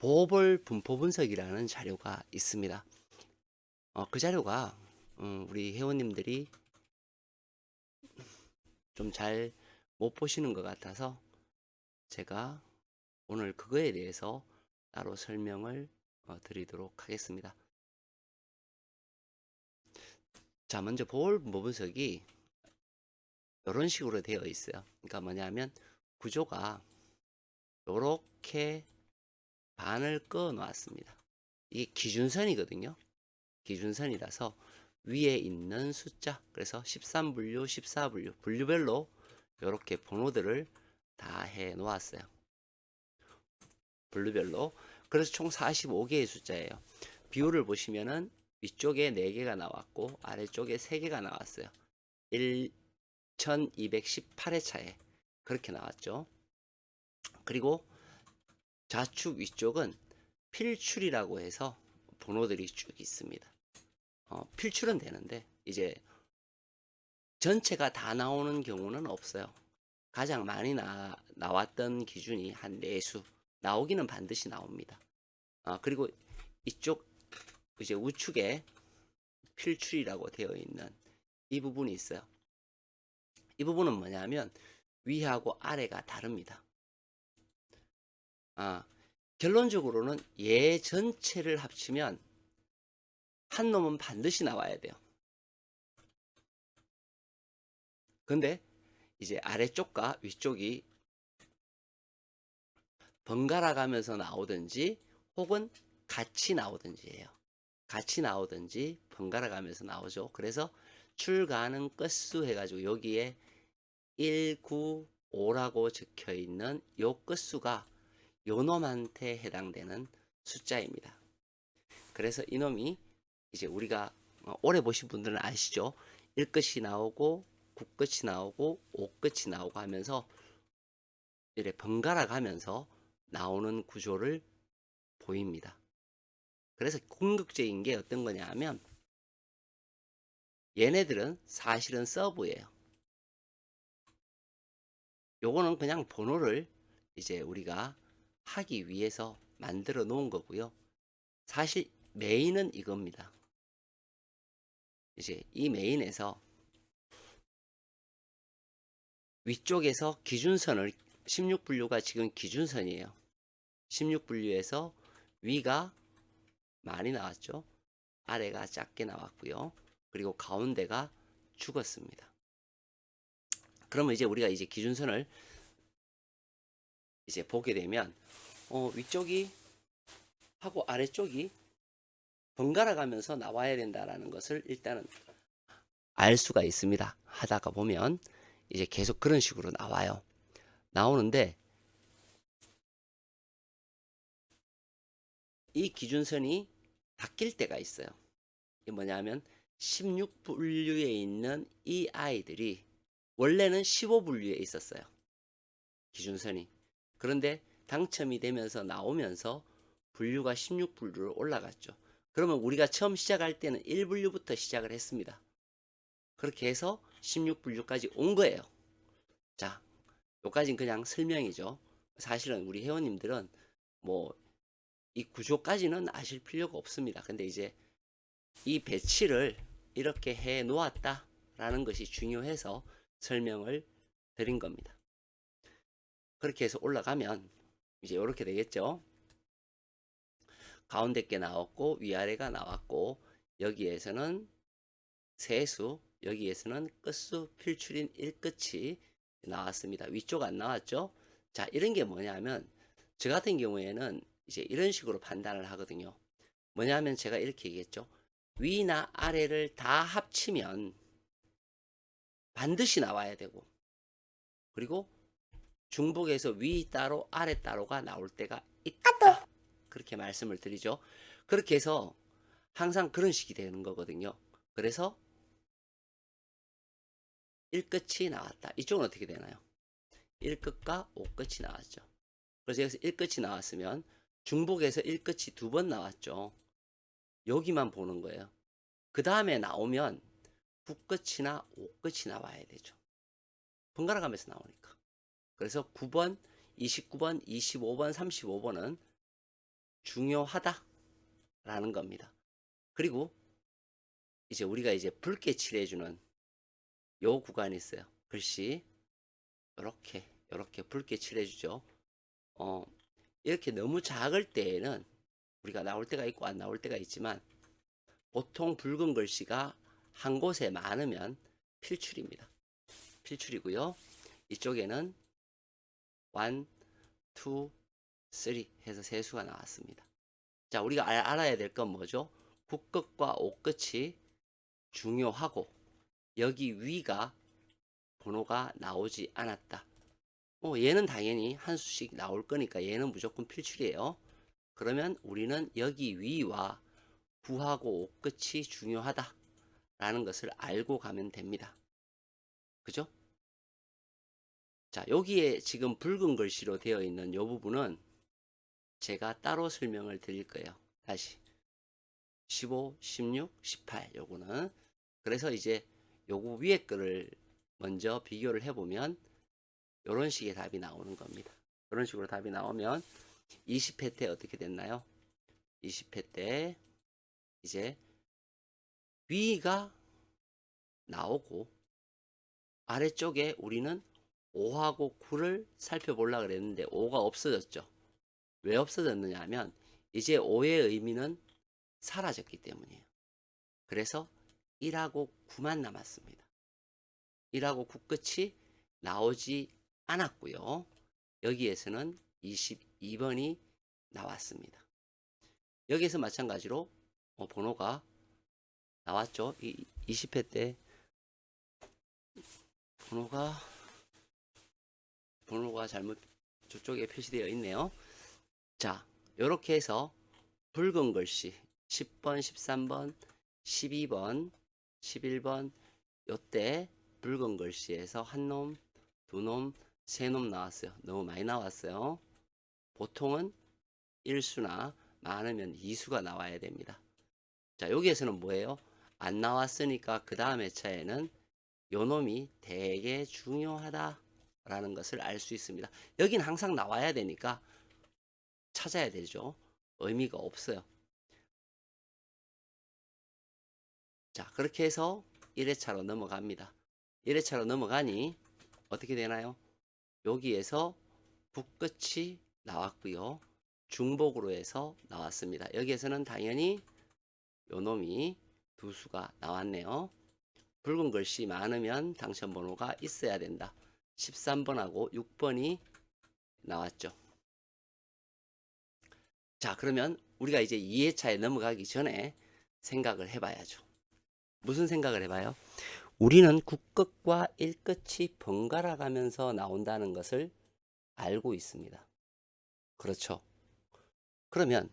보홀 분포 분석이라는 자료가 있습니다. 그 자료가 우리 회원님들이 좀 잘 못 보시는 것 같아서 제가 오늘 그거에 대해서 따로 설명을 드리도록 하겠습니다. 자, 먼저 보홀 분포 분석이 이런 식으로 되어 있어요. 그러니까 뭐냐면 구조가 이렇게 반을 그어 놓았습니다. 이게 기준선이거든요. 기준선이라서 위에 있는 숫자, 그래서 13분류, 14분류, 분류별로 이렇게 번호들을 다 해 놓았어요. 분류별로. 그래서 총 45개의 숫자예요. 비율을 보시면은 위쪽에 4개가 나왔고 아래쪽에 3개가 나왔어요. 1218회차에 그렇게 나왔죠. 그리고 좌측 위쪽은 필출이라고 해서 번호들이 쭉 있습니다. 필출은 되는데 이제 전체가 다 나오는 경우는 없어요. 가장 많이 나왔던 기준이 한 4수 나오기는 반드시 나옵니다. 그리고 이쪽 이제 우측에 필출이라고 되어 있는 이 부분이 있어요. 이 부분은 뭐냐면 위하고 아래가 다릅니다. 결론적으로는 얘 전체를 합치면 한 놈은 반드시 나와야 돼요. 근데 이제 아래쪽과 위쪽이 번갈아 가면서 나오든지 혹은 같이 나오든지예요. 같이 나오든지 번갈아 가면서 나오죠. 그래서 출가능 끝수 해가지고 여기에 195라고 적혀 있는 요 끝수가 요 놈한테 해당되는 숫자입니다. 그래서 이놈이 이제 우리가 오래 보신 분들은 아시죠? 1끝이 나오고 9끝이 나오고 5끝이 나오고 하면서 이렇게 번갈아 가면서 나오는 구조를 보입니다. 그래서 궁극적인 게 어떤 거냐 하면 얘네들은 사실은 서브예요. 요거는 그냥 번호를 이제 우리가 하기 위해서 만들어 놓은 거고요. 사실 메인은 이겁니다. 이제 이 메인에서 위쪽에서 기준선을 16분류가 지금 기준선이에요. 16분류에서 위가 많이 나왔죠. 아래가 작게 나왔고요. 그리고 가운데가 죽었습니다. 그러면 이제 우리가 이제 기준선을 이제 보게 되면 위쪽이 하고 아래쪽이 번갈아 가면서 나와야 된다라는 것을 일단은 알 수가 있습니다. 하다가 보면 이제 계속 그런 식으로 나와요. 나오는데 이 기준선이 바뀔 때가 있어요. 이게 뭐냐면 16분류에 있는 이 아이들이 원래는 15분류에 있었어요. 기준선이. 그런데 당첨이 되면서 나오면서 분류가 16분류로 올라갔죠. 그러면 우리가 처음 시작할 때는 1분류부터 시작을 했습니다. 그렇게 해서 16분류까지 온 거예요. 자, 여기까지는 그냥 설명이죠. 사실은 우리 회원님들은 뭐 이 구조까지는 아실 필요가 없습니다. 근데 이제 이 배치를 이렇게 해 놓았다라는 것이 중요해서 설명을 드린 겁니다. 그렇게 해서 올라가면 이제 이렇게 되겠죠. 가운데 게 나왔고 위아래가 나왔고 여기에서는 세수, 여기에서는 끝수 필출인 1끝이 나왔습니다. 위쪽 안 나왔죠? 자, 이런 게 뭐냐면 저 같은 경우에는 이제 이런 식으로 판단을 하거든요. 뭐냐면 제가 이렇게 얘기했죠. 위나 아래를 다 합치면 반드시 나와야 되고 그리고 중복에서 위 따로 아래 따로가 나올 때가 있다. 그렇게 말씀을 드리죠. 그렇게 해서 항상 그런 식이 되는 거거든요. 그래서 1끝이 나왔다. 이쪽은 어떻게 되나요? 1끝과 5끝이 나왔죠. 그래서 여기서 1끝이 나왔으면 중복에서 1끝이 2번 나왔죠. 여기만 보는 거예요. 그 다음에 나오면 9끝이나 5끝이 나와야 되죠. 번갈아 가면서 나오니까. 그래서 9번, 29번, 25번, 35번은 중요하다라는 겁니다. 그리고 이제 우리가 이제 붉게 칠해주는 요 구간이 있어요. 글씨 요렇게 붉게 칠해주죠. 어, 이렇게 너무 작을 때에는 우리가 나올 때가 있고 안 나올 때가 있지만 보통 붉은 글씨가 한 곳에 많으면 필출입니다. 필출이고요. 이쪽에는 1, 2, 3 해서 세 수가 나왔습니다. 자, 우리가 알아야 될 건 뭐죠? 국끝과 옥끝이 중요하고 여기 위가 번호가 나오지 않았다. 얘는 당연히 한 수씩 나올 거니까 얘는 무조건 필출이에요. 그러면 우리는 여기 위와 구하고 옥끝이 중요하다라는 것을 알고 가면 됩니다. 그죠? 자, 여기에 지금 붉은 글씨로 되어 있는 이 부분은 제가 따로 설명을 드릴 거예요. 다시 15, 16, 18 요거는 그래서 이제 요거 위에 거를 먼저 비교를 해보면 이런 식의 답이 나오는 겁니다. 이런 식으로 답이 나오면 20회 때 어떻게 됐나요? 20회 때 이제 위가 나오고 아래쪽에 우리는 5하고 9를 살펴보려고 그랬는데 5가 없어졌죠. 왜 없어졌느냐 하면 이제 5의 의미는 사라졌기 때문이에요. 그래서 1하고 9만 남았습니다. 1하고 9 끝이 나오지 않았고요. 여기에서는 22번이 나왔습니다. 여기에서 마찬가지로 번호가 나왔죠. 20회 때 번호가 잘못 저쪽에 표시되어 있네요. 자, 이렇게 해서 붉은 글씨 10번, 13번, 12번, 11번 요때 붉은 글씨에서 한 놈, 두 놈, 세 놈 나왔어요. 너무 많이 나왔어요. 보통은 1수나 많으면 2수가 나와야 됩니다. 자, 여기에서는 뭐예요? 안 나왔으니까 그 다음 회차에는 요 놈이 되게 중요하다라는 것을 알 수 있습니다. 여긴 항상 나와야 되니까 찾아야 되죠. 의미가 없어요. 자, 그렇게 해서 1회차로 넘어갑니다. 1회차로 넘어가니 어떻게 되나요? 여기에서 북끝이 나왔고요. 중복으로 해서 나왔습니다. 여기에서는 당연히 요 놈이 두 수가 나왔네요. 붉은 글씨 많으면 당첨 번호가 있어야 된다. 13번하고 6번이 나왔죠. 자, 그러면 우리가 이제 2회차에 넘어가기 전에 생각을 해봐야죠. 무슨 생각을 해봐요? 우리는 국끝과 일끝이 번갈아 가면서 나온다는 것을 알고 있습니다. 그렇죠. 그러면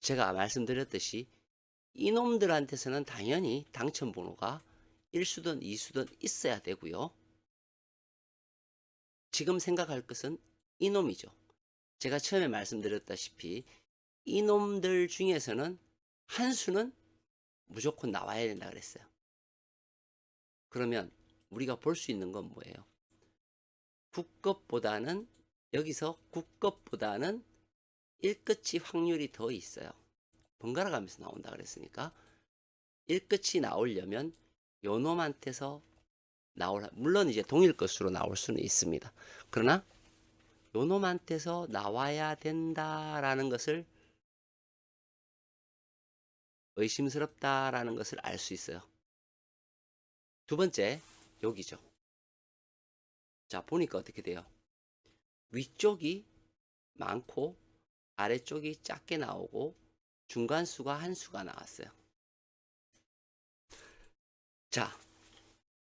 제가 말씀드렸듯이 이놈들한테서는 당연히 당첨 번호가 1수든 2수든 있어야 되고요. 지금 생각할 것은 이놈이죠. 제가 처음에 말씀드렸다시피 이놈들 중에서는 한 수는 무조건 나와야 된다 그랬어요. 그러면 우리가 볼 수 있는 건 뭐예요? 국끝보다는 여기서 국끝보다는 1끝이 확률이 더 있어요. 번갈아 가면서 나온다 그랬으니까 1끝이 나오려면 요 놈한테서 물론 이제 동일 것으로 나올 수는 있습니다. 그러나 요 놈한테서 나와야 된다라는 것을 의심스럽다라는 것을 알 수 있어요. 두 번째 여기죠. 자, 보니까 어떻게 돼요? 위쪽이 많고 아래쪽이 작게 나오고 중간수가 한 수가 나왔어요. 자,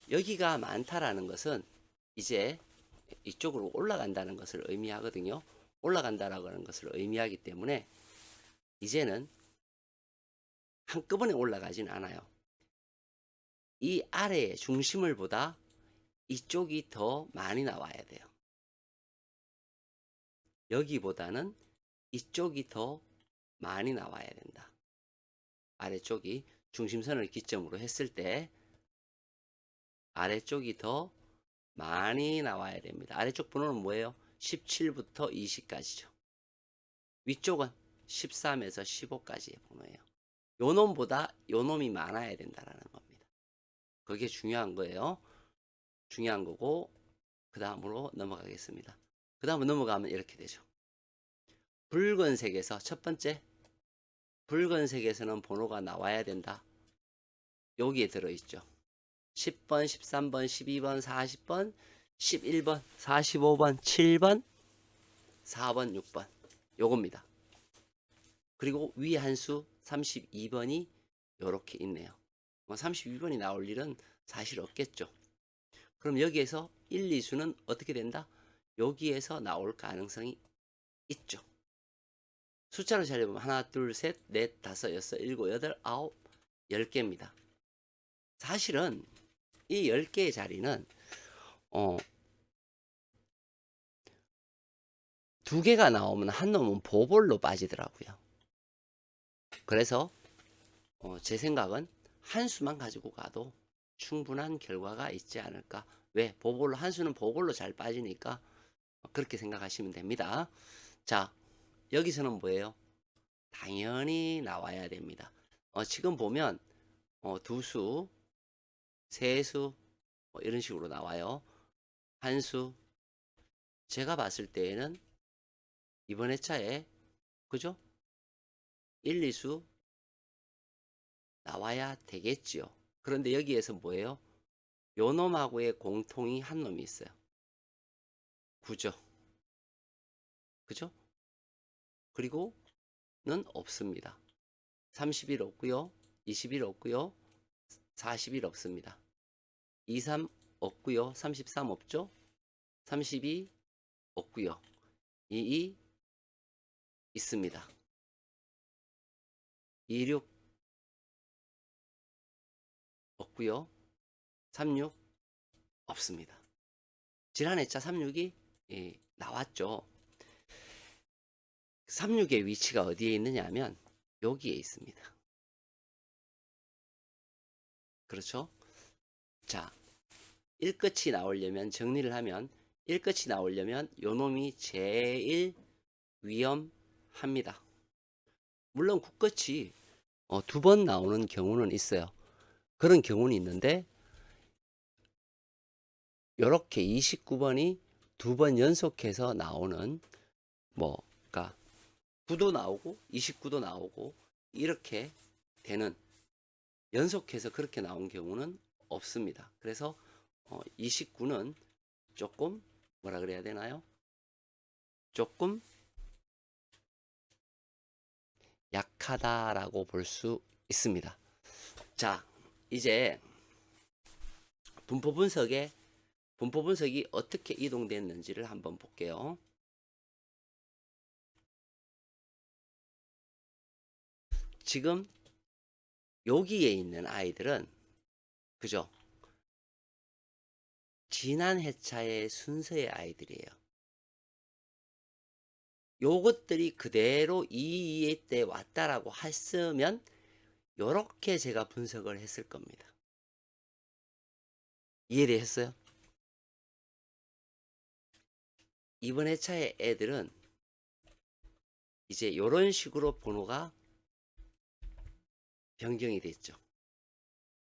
여기가 많다라는 것은 이제 이쪽으로 올라간다는 것을 의미하거든요. 올라간다라고 하는 것을 의미하기 때문에 이제는 한꺼번에 올라가진 않아요. 이 아래의 중심을 보다 이쪽이 더 많이 나와야 돼요. 여기보다는 이쪽이 더 많이 나와야 된다. 아래쪽이 중심선을 기점으로 했을 때 아래쪽이 더 많이 나와야 됩니다. 아래쪽 번호는 뭐예요? 17부터 20까지죠. 위쪽은 13에서 15까지의 번호예요. 요 놈보다 요 놈이 많아야 된다라는 겁니다. 그게 중요한 거예요. 중요한 거고, 그 다음으로 넘어가겠습니다. 그 다음으로 넘어가면 이렇게 되죠. 붉은색에서 첫 번째, 붉은색에서는 번호가 나와야 된다. 여기에 들어있죠. 10번, 13번, 12번, 40번, 11번, 45번, 7번, 4번, 6번. 요겁니다. 그리고 위 한 수 32번이 요렇게 있네요. 32번이 나올 일은 사실 없겠죠. 그럼 여기에서 1, 2수는 어떻게 된다? 여기에서 나올 가능성이 있죠. 숫자로 잘해보면 하나, 둘, 셋, 넷, 다섯, 여섯, 일곱, 여덟, 아홉, 10개입니다. 사실은 이 10개의 자리는 2개가 나오면 한 놈은 보볼로 빠지더라고요. 그래서 제 생각은 한 수만 가지고 가도 충분한 결과가 있지 않을까. 왜? 보볼로, 한 수는 보볼로 잘 빠지니까 그렇게 생각하시면 됩니다. 자, 여기서는 뭐예요? 당연히 나와야 됩니다. 지금 보면 두 수, 세 수, 이런 식으로 나와요. 한 수. 제가 봤을 때에는 이번 회차에 그죠? 1, 2수 나와야 되겠지요. 그런데 여기에서 뭐예요? 요 놈하고의 공통이 한 놈이 있어요. 9죠. 그죠? 그리고는 없습니다. 30일 없고요. 20일 없고요. 40일 없습니다. 23 없고요. 33 없죠? 32 없고요. 22 있습니다. 26 없고요. 36 없습니다. 지난 회차 36이 나왔죠. 36의 위치가 어디에 있느냐 하면 여기에 있습니다. 그렇죠? 자, 1끝이 나오려면 정리를 하면 1끝이 나오려면 요 놈이 제일 위험합니다. 물론 9끝이 2번 나오는 경우는 있어요. 그런 경우는 있는데 요렇게 29번이 2번 연속해서 나오는 그러니까 9도 나오고 29도 나오고 이렇게 되는 연속해서 그렇게 나온 경우는 없습니다. 그래서 29는 조금 뭐라 그래야 되나요? 조금 약하다라고 볼 수 있습니다. 자, 이제 분포 분석이 어떻게 이동됐는지를 한번 볼게요. 지금 여기에 있는 아이들은 그죠? 지난 회차의 순서의 아이들이에요. 요것들이 그대로 2회 때 왔다라고 했으면 요렇게 제가 분석을 했을 겁니다. 이해되셨어요? 이번 회차의 애들은 이제 요런 식으로 번호가 변경이 됐죠.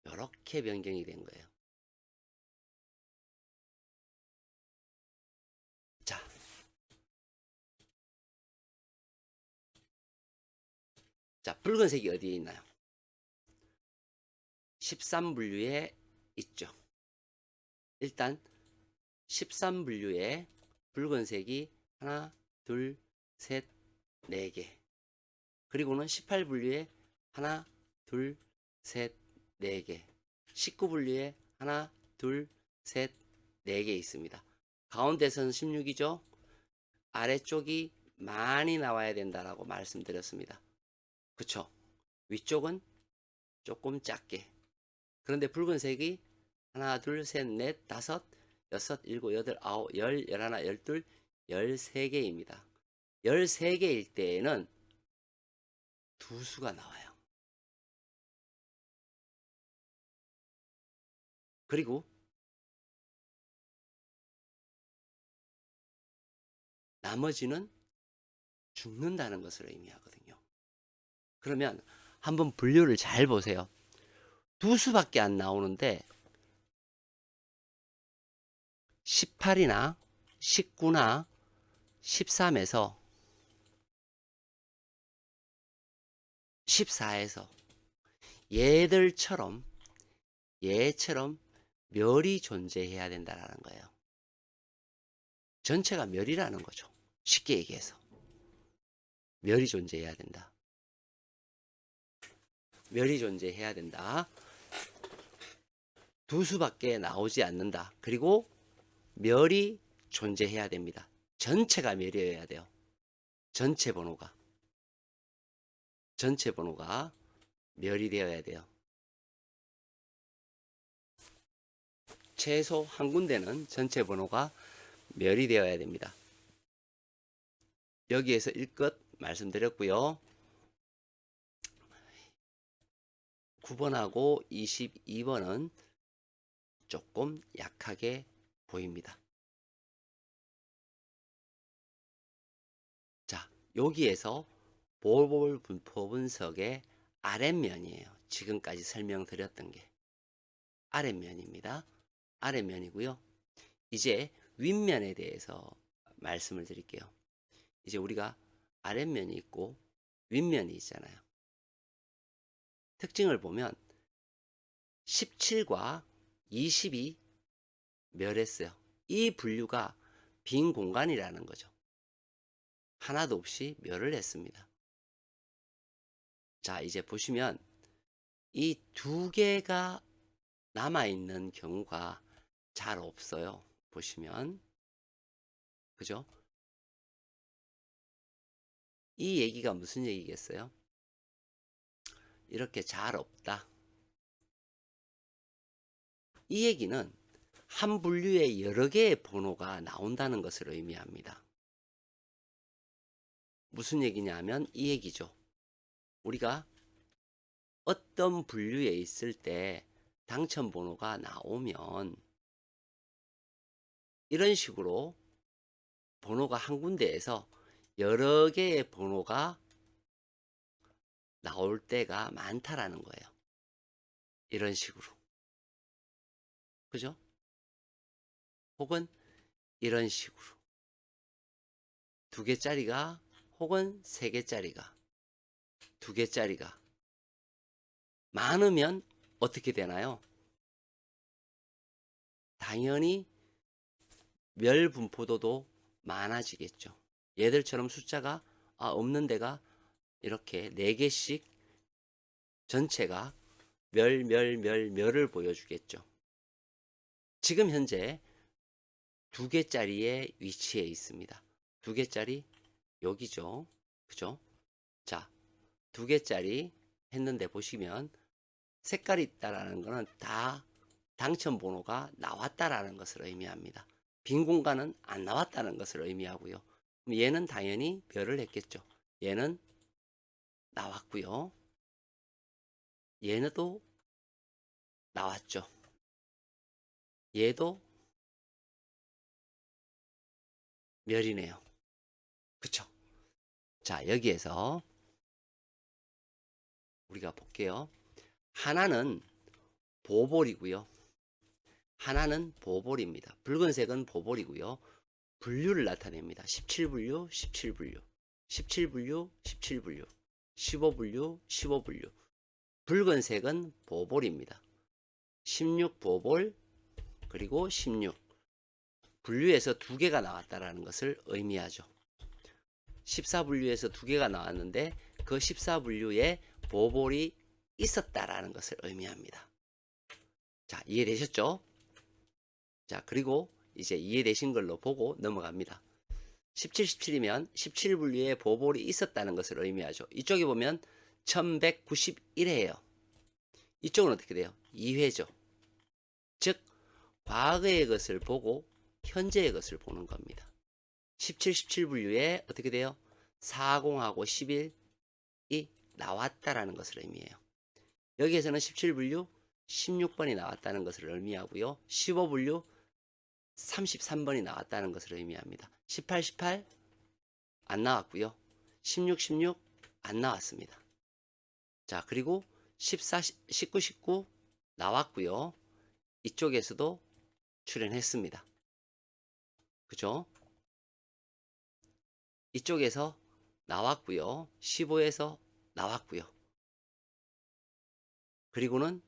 요렇게 변경이 된 거예요. 자, 붉은색이 어디에 있나요? 13분류에 있죠. 일단 13분류에 붉은색이 하나, 둘, 셋, 4개. 그리고는 18분류에 하나, 둘, 셋, 4개. 19분류에 하나, 둘, 셋, 4개 있습니다. 가운데서는 16이죠. 아래쪽이 많이 나와야 된다라고 말씀드렸습니다. 그쵸? 위쪽은 조금 작게. 그런데 붉은색이 하나, 둘, 셋, 넷, 다섯, 여섯, 일곱, 여덟, 아홉, 열, 열하나, 열둘, 13개입니다. 13개일 때에는 두 수가 나와요. 그리고 나머지는 죽는다는 것을 의미하거든요. 그러면 한번 분류를 잘 보세요. 두 수밖에 안 나오는데 18이나 19나 13에서 14에서 얘처럼 멸이 존재해야 된다라는 거예요. 전체가 멸이라는 거죠. 쉽게 얘기해서 멸이 존재해야 된다. 멸이 존재해야 된다. 두 수밖에 나오지 않는다. 그리고 멸이 존재해야 됩니다. 전체가 멸이어야 돼요. 전체 번호가 멸이 되어야 돼요. 최소 한 군데는 전체 번호가 멸이 되어야 됩니다. 여기에서 1껏 말씀드렸고요. 9번하고 22번은 조금 약하게 보입니다. 자, 여기에서 보볼 분포 분석의 아랫면이에요. 지금까지 설명드렸던 게 아랫면입니다. 아랫면이고요. 이제 윗면에 대해서 말씀을 드릴게요. 이제 우리가 아랫면이 있고 윗면이 있잖아요. 특징을 보면 17과 20이 멸했어요. 이 분류가 빈 공간이라는 거죠. 하나도 없이 멸을 했습니다. 자, 이제 보시면 이 두 개가 남아있는 경우가 잘 없어요. 보시면. 그죠? 이 얘기가 무슨 얘기겠어요? 이렇게 잘 없다. 이 얘기는 한 분류에 여러 개의 번호가 나온다는 것을 의미합니다. 무슨 얘기냐면 이 얘기죠. 우리가 어떤 분류에 있을 때 당첨 번호가 나오면 이런 식으로 번호가 한 군데에서 여러 개의 번호가 나올 때가 많다라는 거예요. 이런 식으로. 그죠? 혹은 이런 식으로. 두 개짜리가 혹은 세 개짜리가 두 개짜리가 많으면 어떻게 되나요? 당연히 멸 분포도도 많아지겠죠. 얘들처럼 숫자가 없는 데가 이렇게 4개씩 전체가 멸을 보여주겠죠. 지금 현재 2개짜리의 위치에 있습니다. 2개짜리 여기죠. 그죠? 자, 2개짜리 했는데 보시면 색깔이 있다라는 것은 다 당첨 번호가 나왔다라는 것을 의미합니다. 빈 공간은 안 나왔다는 것을 의미하고요. 그럼 얘는 당연히 멸을 했겠죠. 얘는 나왔고요. 얘는 또 나왔죠. 얘도 멸이네요. 그쵸? 자, 여기에서 우리가 볼게요. 하나는 보볼이고요. 하나는 보볼입니다. 붉은색은 보볼이고요. 분류를 나타냅니다. 17분류, 17분류, 17분류, 17분류, 15분류, 15분류. 붉은색은 보볼입니다. 16 보볼, 그리고 16. 분류에서 2개가 나왔다라는 것을 의미하죠. 14분류에서 2개가 나왔는데 그 14분류에 보볼이 있었다라는 것을 의미합니다. 자, 이해되셨죠? 자, 그리고 이제 이해되신 걸로 보고 넘어갑니다. 17, 17이면 17분류에 보볼이 있었다는 것을 의미하죠. 이쪽에 보면 1191회예요. 이쪽은 어떻게 돼요? 2회죠. 즉 과거의 것을 보고 현재의 것을 보는 겁니다. 17, 17분류에 어떻게 돼요? 40하고 11이 나왔다라는 것을 의미해요. 여기에서는 17분류 16번이 나왔다는 것을 의미하고요. 15분류 33번이 나왔다는 것을 의미합니다. 18, 18 안 나왔고요. 16, 16 안 나왔습니다. 자, 그리고 14, 19 나왔고요. 이쪽에서도 출현했습니다. 그죠? 이쪽에서 나왔고요. 15에서 나왔고요. 그리고는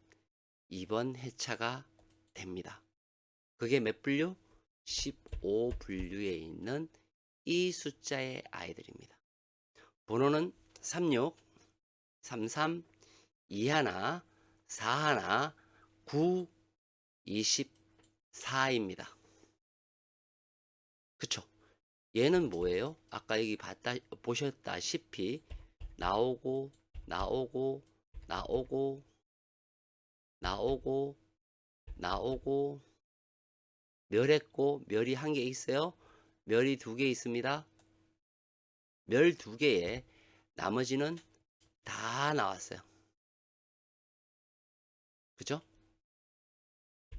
이번 회차가 됩니다. 그게 몇 분류? 15분류에 있는 이 숫자의 아이들입니다. 번호는 36, 33, 21, 41, 9, 24입니다. 그쵸? 얘는 뭐예요? 아까 여기 보셨다시피 나오고 나오고 나오고 나오고 나오고 멸했고 멸이 한 개 있어요. 멸이 두 개 있습니다. 멸 두 개에 나머지는 다 나왔어요. 그죠?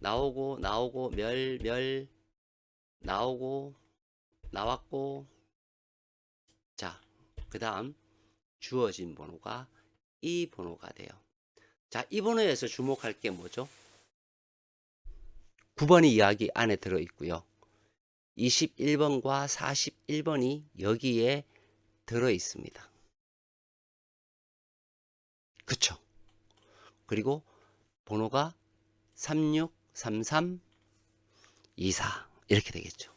나오고 나오고 멸 나오고 나왔고 자, 그 다음 주어진 번호가 이 번호가 돼요. 자, 이 번호에서 주목할 게 뭐죠? 9번이 이야기 안에 들어있고요. 21번과 41번이 여기에 들어있습니다. 그쵸? 그리고 번호가 36, 33, 24 이렇게 되겠죠.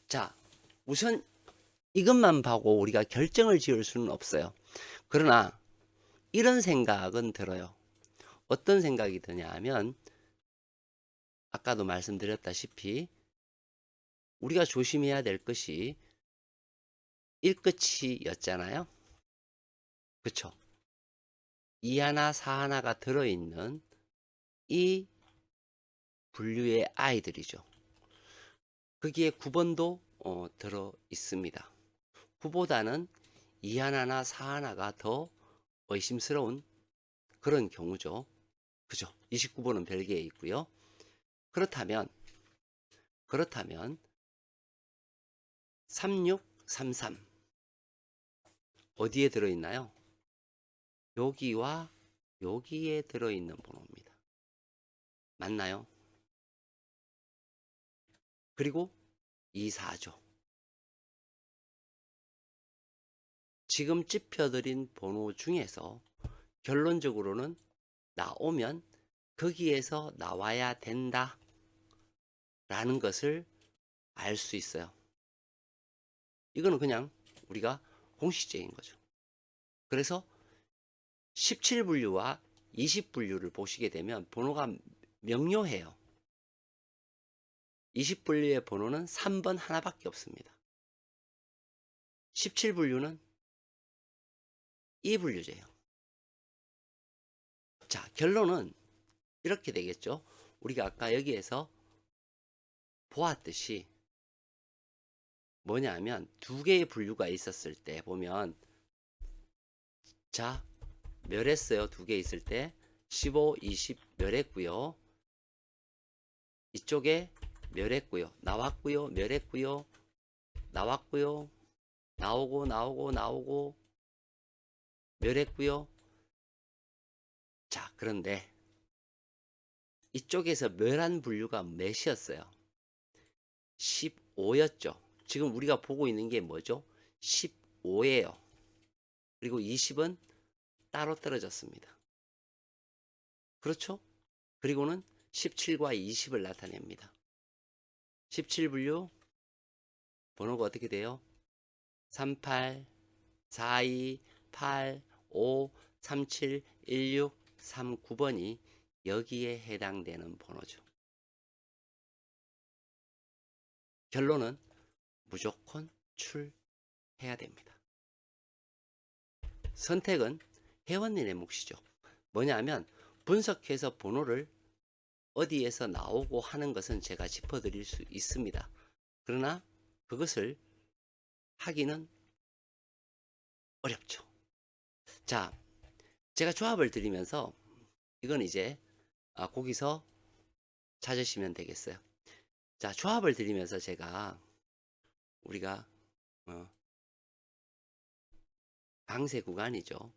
자, 우선 이것만 보고 우리가 결정을 지을 수는 없어요. 그러나 이런 생각은 들어요. 어떤 생각이 드냐 하면 아까도 말씀드렸다시피 우리가 조심해야 될 것이 1끝이였잖아요. 그쵸? 2하나, 4하나가 들어있는 이 분류의 아이들이죠. 거기에 9번도 들어 있습니다. 9보다는 2하나나 4하나가 더 의심스러운 그런 경우죠. 그죠? 29번은 별개에 있고요. 그렇다면 3633 어디에 들어있나요? 여기와 여기에 들어있는 번호입니다. 맞나요? 그리고 24죠. 지금 찝혀드린 번호 중에서 결론적으로는 나오면 거기에서 나와야 된다 라는 것을 알 수 있어요. 이거는 그냥 우리가 공식적인 거죠. 그래서 17분류와 20분류를 보시게 되면 번호가 명료해요. 20분류의 번호는 3번 하나밖에 없습니다. 17분류는 2분류제예요. 자, 결론은 이렇게 되겠죠. 우리가 아까 여기에서 보았듯이 뭐냐면 두 개의 분류가 있었을 때 보면 자, 멸했어요. 두 개 있을 때 15, 20 멸했고요. 이쪽에 멸했고요. 나왔고요. 멸했고요. 나왔고요. 나오고 멸했고요. 자, 그런데 이쪽에서 멸한 분류가 몇이었어요? 15였죠. 지금 우리가 보고 있는 게 뭐죠? 15예요. 그리고 20은 따로 떨어졌습니다. 그렇죠? 그리고는 17과 20을 나타냅니다. 17분류 번호가 어떻게 돼요? 38, 42, 8, 5, 37, 16, 39번이 여기에 해당되는 번호죠. 결론은 무조건 출해야 됩니다. 선택은 회원님의 몫이죠. 뭐냐면 분석해서 번호를 어디에서 나오고 하는 것은 제가 짚어드릴 수 있습니다. 그러나 그것을 하기는 어렵죠. 자, 제가 조합을 드리면서 이건 이제 거기서 찾으시면 되겠어요. 자, 조합을 드리면서 제가 우리가 강세 구간이죠.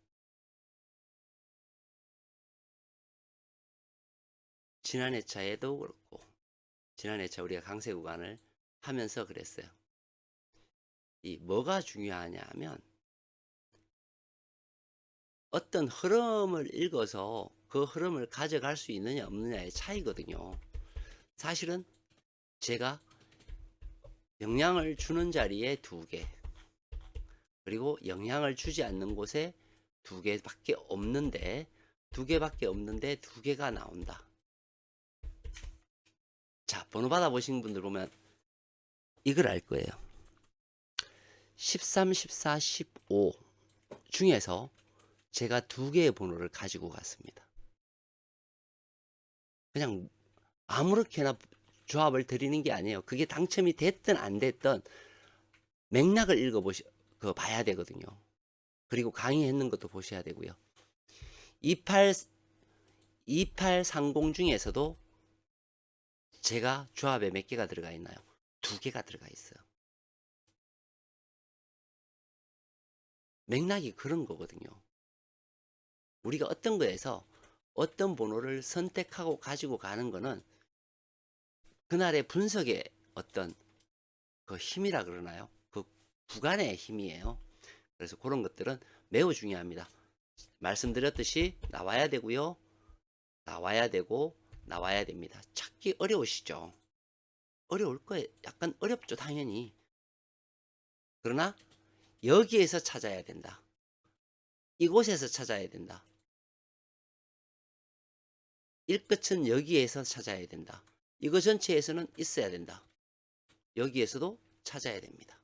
지난 회차에도 그렇고 지난 회차 우리가 강세 구간을 하면서 그랬어요. 이 뭐가 중요하냐 하면 어떤 흐름을 읽어서 그 흐름을 가져갈 수 있느냐 없느냐의 차이거든요. 사실은 제가 영향을 주는 자리에 2개, 그리고 영향을 주지 않는 곳에 2개밖에 없는데 2개가 나온다. 자, 번호 받아보신 분들 보면 이걸 알 거예요. 13, 14, 15 중에서 제가 2개의 번호를 가지고 갔습니다. 그냥 아무렇게나 조합을 드리는 게 아니에요. 그게 당첨이 됐든 안 됐든 맥락을 그거 봐야 되거든요. 그리고 강의했는 것도 보셔야 되고요. 2830 중에서도 제가 조합에 몇 개가 들어가 있나요? 2개가 들어가 있어요. 맥락이 그런 거거든요. 우리가 어떤 거에서 어떤 번호를 선택하고 가지고 가는 거는 그날의 분석의 어떤 그 힘이라 그러나요? 그 구간의 힘이에요. 그래서 그런 것들은 매우 중요합니다. 말씀드렸듯이 나와야 되고요. 나와야 되고 나와야 됩니다. 찾기 어려우시죠? 어려울 거예요. 약간 어렵죠, 당연히. 그러나 여기에서 찾아야 된다. 이곳에서 찾아야 된다. 일끝은 여기에서 찾아야 된다. 이거 전체에서는 있어야 된다. 여기에서도 찾아야 됩니다.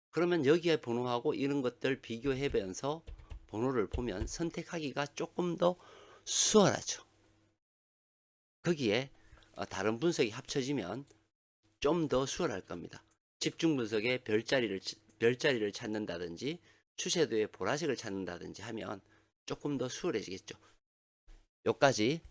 그러면 여기에 번호하고 이런 것들 비교해보면서 번호를 보면 선택하기가 조금 더 수월하죠. 거기에 다른 분석이 합쳐지면 좀 더 수월할 겁니다. 집중 분석에 별자리를 찾는다든지 추세도의 보라색을 찾는다든지 하면 조금 더 수월해지겠죠. 요까지는